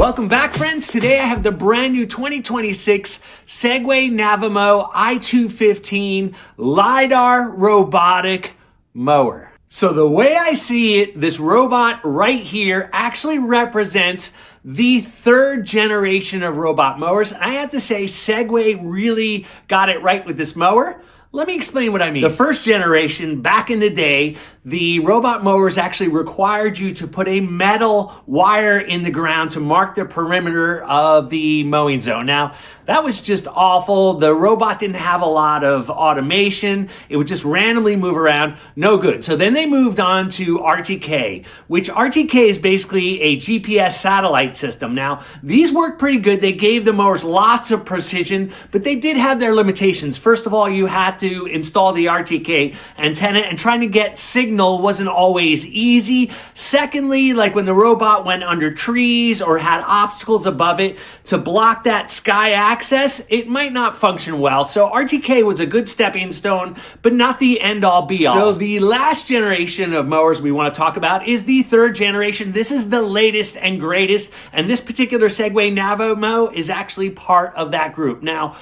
Welcome back, friends. Today I have the brand new 2026 Segway Navimow i215 LiDAR robotic mower. So the way I see it, this robot right here actually represents the third generation of robot mowers. I have to say, Segway really got it right with this mower. Let me explain what I mean. The first generation, back in the day, the robot mowers actually required you to put a metal wire in the ground to mark the perimeter of the mowing zone. Now, that was just awful. The robot didn't have a lot of automation. It would just randomly move around. No good. So then they moved on to RTK, which RTK is basically a GPS satellite system. Now, these work pretty good. They gave the mowers lots of precision, but they did have their limitations. First of all, you had to install the RTK antenna, and trying to get signal wasn't always easy. Secondly, like when the robot went under trees or had obstacles above it to block that sky access, it might not function well. So RTK was a good stepping stone, but not the end all be all. So the last generation of mowers we want to talk about is the third generation. This is the latest and greatest, and this particular Segway Navimow is actually part of that group. Now,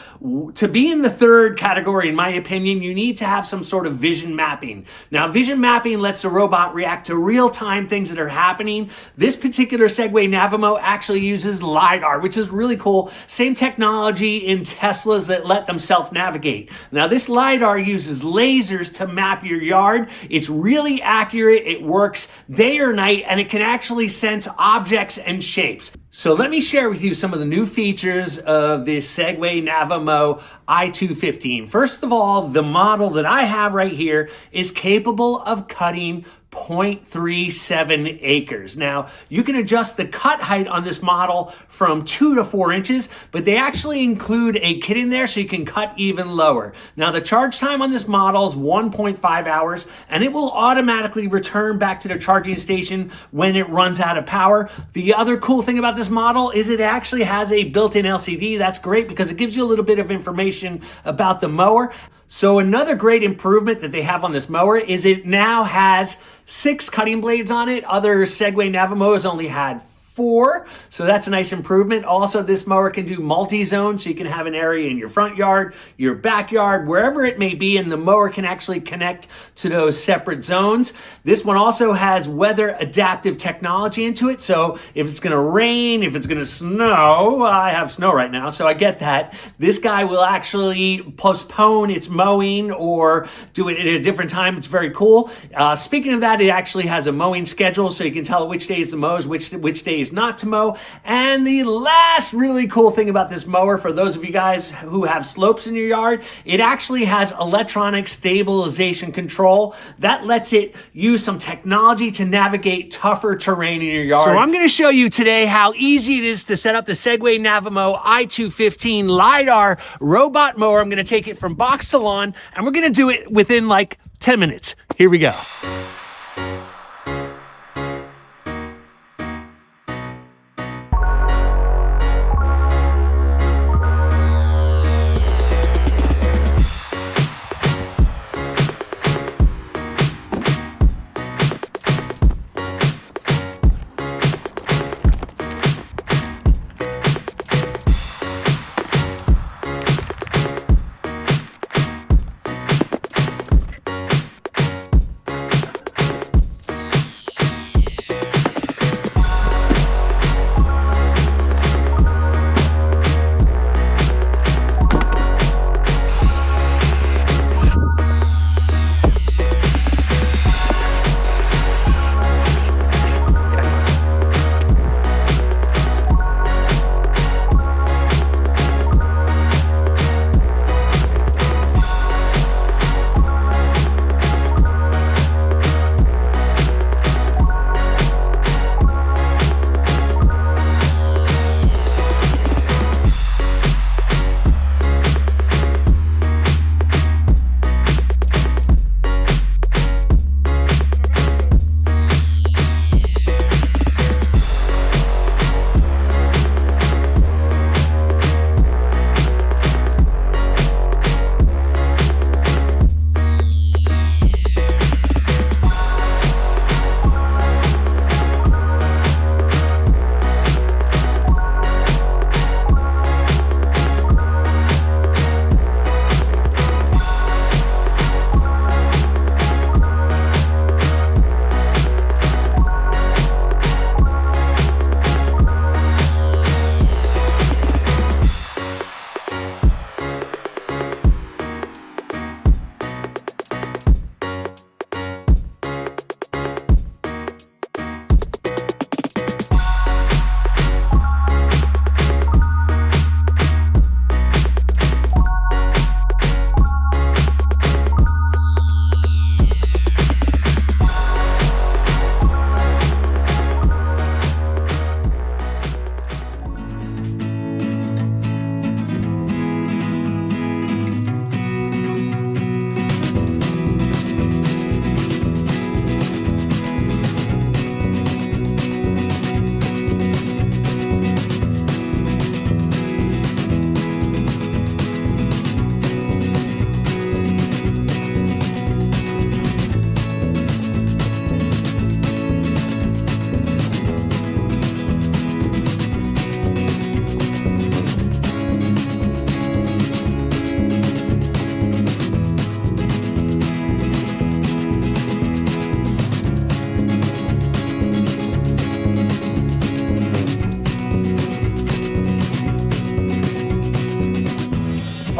to be in the third category, in my opinion, you need to have some sort of vision mapping. Now, vision mapping lets the robot react to real-time things that are happening. This particular Segway Navimow actually uses LiDAR, which is really cool. Same technology in Teslas that let them self-navigate. Now, this LiDAR uses lasers to map your yard. It's really accurate. It works day or night, and it can actually sense objects and shapes. So let me share with you some of the new features of this Segway Navimow i215. First of all, the model that I have right here is capable of cutting 0.37 acres. Now, you can adjust the cut height on this model from 2 to 4 inches, but they actually include a kit in there so you can cut even lower. Now, the charge time on this model is 1.5 hours, and it will automatically return back to the charging station when it runs out of power. The other cool thing about this model is it actually has a built-in LCD. That's great because it gives you a little bit of information about the mower. So another great improvement that they have on this mower is it now has 6 cutting blades on it. Other Segway Navimows only had 4, so that's a nice improvement. Also, this mower can do multi-zone, so you can have an area in your front yard, your backyard, wherever it may be, and the mower can actually connect to those separate zones. This one also has weather adaptive technology into it, so if it's going to rain, if it's going to snow, I have snow right now, so I get that. This guy will actually postpone its mowing or do it at a different time. It's very cool. Speaking of that, it actually has a mowing schedule, so you can tell which days to mow, which days not to mow. And the last really cool thing about this mower, for those of you guys who have slopes in your yard, it actually has electronic stabilization control that lets it use some technology to navigate tougher terrain in your yard. So I'm going to show you today how easy it is to set up the Segway Navimow i215 LiDAR robot mower. I'm going to take it from box to lawn, and we're going to do it within like 10 minutes. Here we go.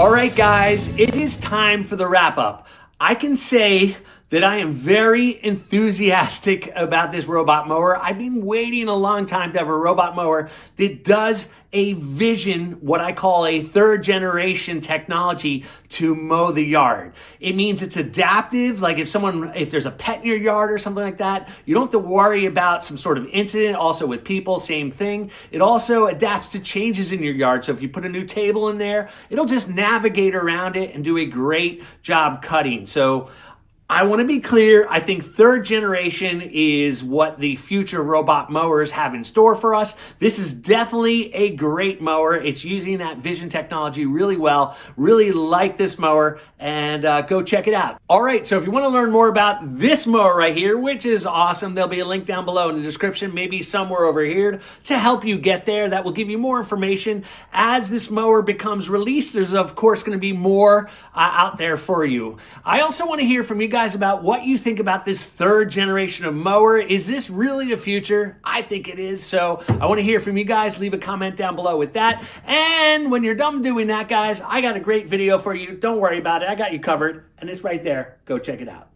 All right, guys, it is time for the wrap up. I can say that I am very enthusiastic about this robot mower. I've been waiting a long time to have a robot mower that does a vision, what I call a third generation technology to mow the yard. It means it's adaptive. Like if there's a pet in your yard or something like that, you don't have to worry about some sort of incident. Also with people, same thing. It also adapts to changes in your yard. So if you put a new table in there, it'll just navigate around it and do a great job cutting. So I want to be clear. I think third generation is what the future robot mowers have in store for us. This is definitely a great mower. It's using that vision technology really well. Really like this mower, and go check it out. All right, so if you want to learn more about this mower right here, which is awesome, there'll be a link down below in the description, maybe somewhere over here to help you get there. That will give you more information. As this mower becomes released, there's of course going to be more out there for you. I also want to hear from you guys about what you think about this third generation of mower. Is this really the future? I think it is. So I want to hear from you guys. Leave a comment down below with that. And when you're done doing that, guys, I got a great video for you. Don't worry about it. I got you covered, and it's right there. Go check it out.